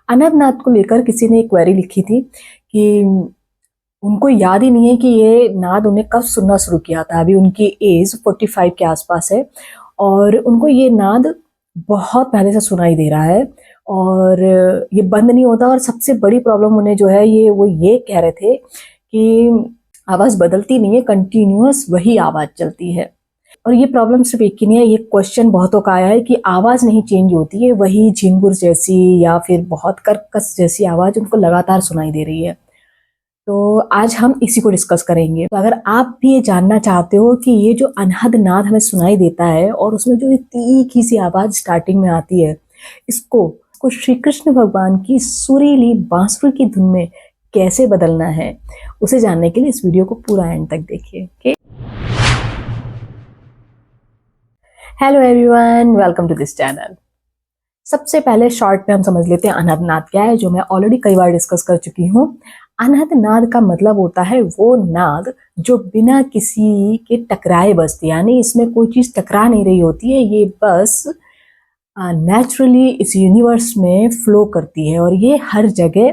अनंत नाद को लेकर किसी ने एक क्वेरी लिखी थी कि उनको याद ही नहीं है कि ये नाद उन्हें कब सुनना शुरू किया था। अभी उनकी एज 45 के आसपास है और उनको ये नाद बहुत पहले से सुनाई दे रहा है और ये बंद नहीं होता। और सबसे बड़ी प्रॉब्लम उन्हें जो है वो ये कह रहे थे कि आवाज़ बदलती नहीं है, कंटिन्यूअस वही आवाज़ चलती है। और ये प्रॉब्लम सिर्फ एक ही नहीं है, ये क्वेश्चन बहुतों का आया है कि आवाज़ नहीं चेंज होती है, वही झिंगुर जैसी या फिर बहुत कर्कश जैसी आवाज़ उनको लगातार सुनाई दे रही है। तो आज हम इसी को डिस्कस करेंगे। तो अगर आप भी ये जानना चाहते हो कि ये जो अनहद नाद हमें सुनाई देता है और उसमें जो तीखी सी आवाज़ स्टार्टिंग में आती है, इसको श्री कृष्ण भगवान की सुरीली बांसुरी की धुन में कैसे बदलना है, उसे जानने के लिए इस वीडियो को पूरा एंड तक देखिए। Okay, hello everyone, welcome to this channel. सबसे पहले शॉर्ट में हम समझ लेते हैं अनहद नाद क्या है, जो मैं ऑलरेडी कई बार डिस्कस कर चुकी हूँ। अनहद नाद का मतलब होता है वो नाद जो बिना किसी के टकराए बजती है, यानी इसमें कोई चीज़ टकरा नहीं रही होती है, ये बस नेचुरली इस यूनिवर्स में फ्लो करती है और ये हर जगह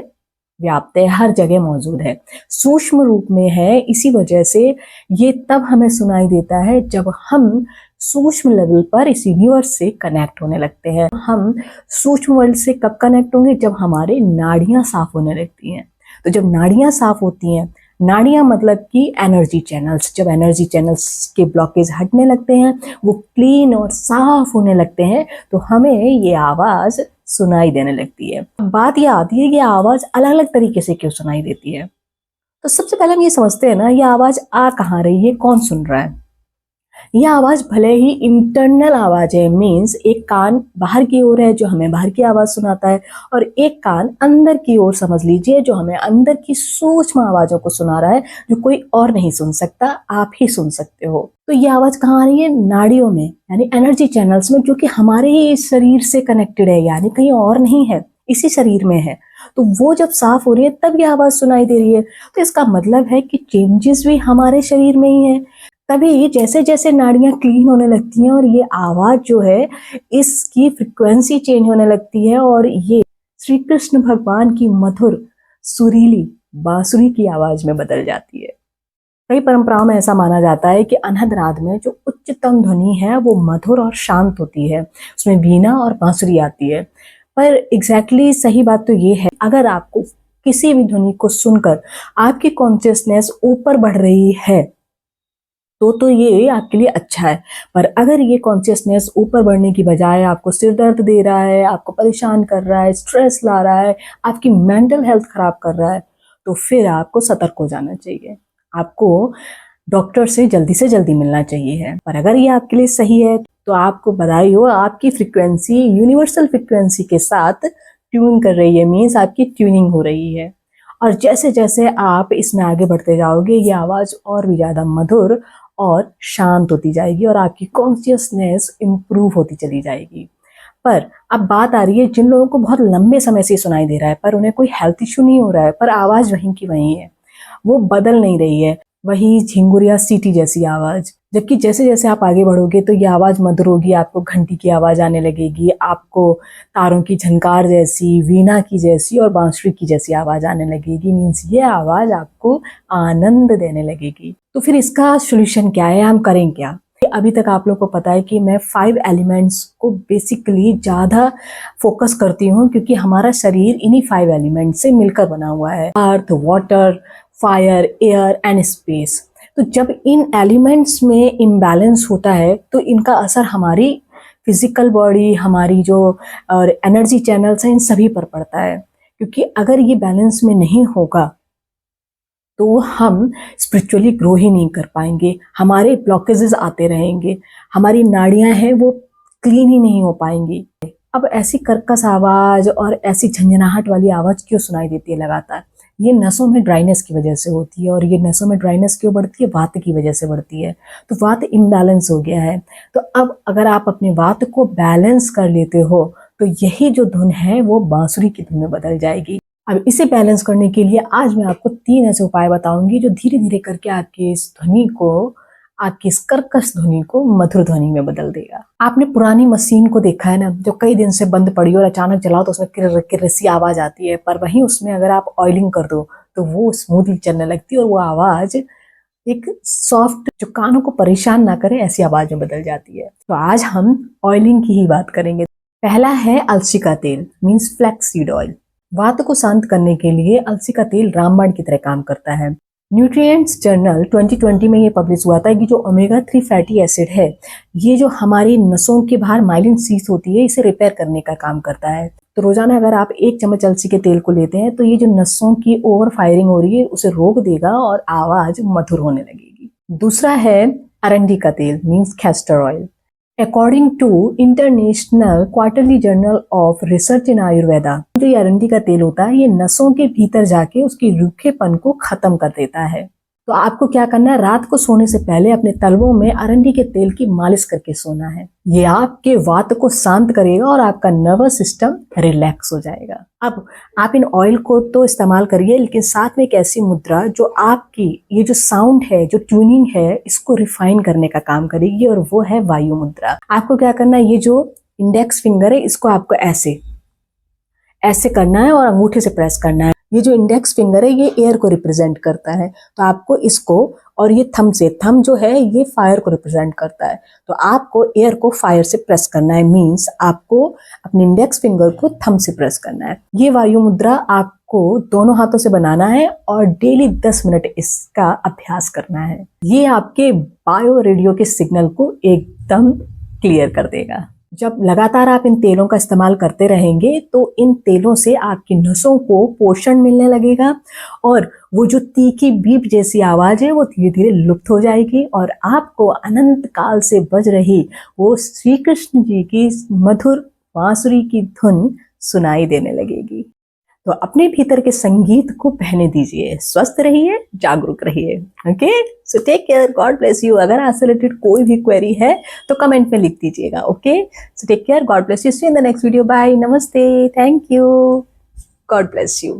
व्याप्त है, हर जगह मौजूद है, सूक्ष्म रूप में है। इसी वजह से ये तब हमें सुनाई देता है जब हम सूक्ष्म लेवल पर इस यूनिवर्स से कनेक्ट होने लगते हैं। हम सूक्ष्म वर्ल्ड से कब कनेक्ट होंगे? जब हमारे नाड़ियां साफ होने लगती हैं। तो जब नाड़ियां साफ होती हैं, नाड़ियां मतलब कि एनर्जी चैनल्स, जब एनर्जी चैनल्स के ब्लॉकेज हटने लगते हैं, वो क्लीन और साफ होने लगते हैं, तो हमें ये आवाज़ सुनाई देने लगती है। बात ये आती है कि आवाज़ अलग अलग तरीके से क्यों सुनाई देती है। तो सबसे पहले हम ये समझते हैं ना, ये आवाज़ आ कहाँ रही है, कौन सुन रहा है। यह आवाज़ भले ही इंटरनल आवाज़ है, मीन्स एक कान बाहर की ओर है जो हमें बाहर की आवाज़ सुनाता है, और एक कान अंदर की ओर समझ लीजिए जो हमें अंदर की सूक्ष्म आवाज़ों को सुना रहा है, जो कोई और नहीं सुन सकता, आप ही सुन सकते हो। तो ये आवाज़ कहाँ आ रही है? नाड़ियों में, यानी एनर्जी चैनल्स में, जो कि हमारे ही शरीर से कनेक्टेड है, यानी कहीं और नहीं है, इसी शरीर में है। तो वो जब साफ हो रही है तब ये आवाज़ सुनाई दे रही है। तो इसका मतलब है कि चेंजेस भी हमारे शरीर में ही है। तभी जैसे जैसे नाड़ियां क्लीन होने लगती हैं और ये आवाज़ जो है इसकी फ्रिक्वेंसी चेंज होने लगती है और ये श्री कृष्ण भगवान की मधुर सुरीली बांसुरी की आवाज़ में बदल जाती है। कई परंपराओं में ऐसा माना जाता है कि अनहद नाद में जो उच्चतम ध्वनि है वो मधुर और शांत होती है, उसमें वीणा और बांसुरी आती है। पर एग्जैक्टली सही बात तो ये है, अगर आपको किसी भी ध्वनि को सुनकर आपकी कॉन्शियसनेस ऊपर बढ़ रही है तो ये आपके लिए अच्छा है। पर अगर ये कॉन्शियसनेस ऊपर बढ़ने की बजाय आपको सिर दर्द दे रहा है, आपको परेशान कर रहा है, स्ट्रेस ला रहा है, आपकी मेंटल हेल्थ खराब कर रहा है, तो फिर आपको सतर्क हो जाना चाहिए। आपको डॉक्टर से जल्दी मिलना चाहिए। पर अगर ये आपके लिए सही है तो आपको बधाई हो, आपकी फ्रिक्वेंसी यूनिवर्सल फ्रिक्वेंसी के साथ ट्यून कर रही है, मीन्स आपकी ट्यूनिंग हो रही है। और जैसे जैसे आप इसमें आगे बढ़ते जाओगे, ये आवाज़ और भी ज़्यादा मधुर और शांत होती जाएगी और आपकी कॉन्शियसनेस इम्प्रूव होती चली जाएगी। पर अब बात आ रही है जिन लोगों को बहुत लंबे समय से सुनाई दे रहा है पर उन्हें कोई हेल्थ इशू नहीं हो रहा है, पर आवाज़ वहीं की वहीं है, वो बदल नहीं रही है, वही झिंगुर या सीटी जैसी आवाज़। जबकि जैसे जैसे आप आगे बढ़ोगे तो ये आवाज़ मधुर होगी, आपको घंटी की आवाज़ आने लगेगी, आपको तारों की झनकार जैसी, वीणा की जैसी और बांसुरी की जैसी आवाज़ आने लगेगी। मीन्स ये आवाज़ आपको आनंद देने लगेगी। तो फिर इसका सोल्यूशन क्या है, हम करें क्या? अभी तक आप लोग को पता है कि मैं 5 एलिमेंट्स को बेसिकली ज़्यादा फोकस करती हूँ, क्योंकि हमारा शरीर इन्हीं 5 एलिमेंट से मिलकर बना हुआ है, earth, water, fire, air and space. तो जब इन एलिमेंट्स में इम्बैलेंस होता है तो इनका असर हमारी फिजिकल बॉडी, हमारी जो और एनर्जी चैनल्स हैं, इन सभी पर पड़ता है। क्योंकि अगर ये बैलेंस में नहीं होगा तो हम स्पिरिचुअली ग्रो ही नहीं कर पाएंगे, हमारे ब्लॉकेजेस आते रहेंगे, हमारी नाड़ियां हैं वो क्लीन ही नहीं हो पाएंगी। अब ऐसी कर्कश आवाज़ और ऐसी झंझनाहट वाली आवाज़ क्यों सुनाई देती है लगातार? ये नसों में ड्राइनेस की वजह से होती है। और ये नसों में ड्राइनेस क्यों बढ़ती है? वात की वजह से बढ़ती है। तो वात इम्बैलेंस हो गया है। तो अब अगर आप अपने वात को बैलेंस कर लेते हो तो यही जो धुन है वो बांसुरी की धुन में बदल जाएगी। अब इसे बैलेंस करने के लिए आज मैं आपको 3 ऐसे उपाय बताऊंगी जो धीरे धीरे करके आपके इस ध्वनि को आपकी इस कर्कश ध्वनि को मधुर ध्वनि में बदल देगा। आपने पुरानी मशीन को देखा है ना, जो कई दिन से बंद पड़ी और अचानक चलाओ तो उसमें किर किर सी आवाज आती है, पर वहीं उसमें अगर आप ऑयलिंग कर दो तो वो स्मूथली चलने लगती है और वो आवाज एक सॉफ्ट, जो कानों को परेशान ना करे ऐसी आवाज में बदल जाती है। तो आज हम ऑयलिंग की ही बात करेंगे। पहला है अलसी का तेल, मीन्स फ्लैक्स सीड ऑयल। वात को शांत करने के लिए अलसी का तेल रामबाण की तरह काम करता है। न्यूट्रिएंट्स जर्नल 2020 में ये पब्लिश हुआ था कि जो ओमेगा 3 फैटी एसिड है, ये जो हमारी नसों के बाहर माइलिन शीथ होती है, इसे रिपेयर करने का काम करता है। तो रोजाना अगर आप 1 चम्मच अलसी के तेल को लेते हैं तो ये जो नसों की ओवर फायरिंग हो रही है उसे रोक देगा और आवाज मधुर होने लगेगी। दूसरा है अरंडी का तेल, means castor oil. According to international quarterly journal of research in Ayurveda, जो ये अरंडी का तेल होता है, ये नसों के भीतर जाके उसकी रूखेपन को खत्म कर देता है। तो आपको क्या करना है, रात को सोने से पहले अपने तलवों में अरंडी के तेल की मालिश करके सोना है। ये आपके वात को शांत करेगा और आपका नर्वस सिस्टम रिलैक्स हो जाएगा। अब आप इन ऑयल को तो इस्तेमाल करिए, लेकिन साथ में एक ऐसी मुद्रा जो आपकी ये जो साउंड है, जो ट्यूनिंग है, इसको रिफाइन करने का काम करेगी, और वो है वायु मुद्रा। आपको क्या करना है, ये जो इंडेक्स फिंगर है इसको आपको ऐसे ऐसे करना है और अंगूठे से प्रेस करना है। ये जो इंडेक्स फिंगर है ये एयर को रिप्रेजेंट करता है, तो आपको इसको, और ये थंब से, थंब जो है ये फायर को रिप्रेजेंट करता है, तो आपको एयर को फायर से प्रेस करना है। मींस आपको अपने इंडेक्स फिंगर को थंब से प्रेस करना है। ये वायु मुद्रा आपको दोनों हाथों से बनाना है और डेली 10 मिनट इसका अभ्यास करना है। ये आपके बायो रेडियो के सिग्नल को एकदम क्लियर कर देगा। जब लगातार आप इन तेलों का इस्तेमाल करते रहेंगे तो इन तेलों से आपकी नसों को पोषण मिलने लगेगा और वो जो तीखी बीप जैसी आवाज है वो धीरे धीरे लुप्त हो जाएगी और आपको अनंत काल से बज रही वो श्री कृष्ण जी की मधुर बांसुरी की धुन सुनाई देने लगेगी। तो अपने भीतर के संगीत को बहने दीजिए, स्वस्थ रहिए, जागरूक रहिए। Okay, so take care, God bless you. अगर आपसे रिलेटेड कोई भी क्वेरी है तो कमेंट में लिख दीजिएगा। Okay, so take care, God bless you, see in the next video, bye, नमस्ते, thank you, God bless you.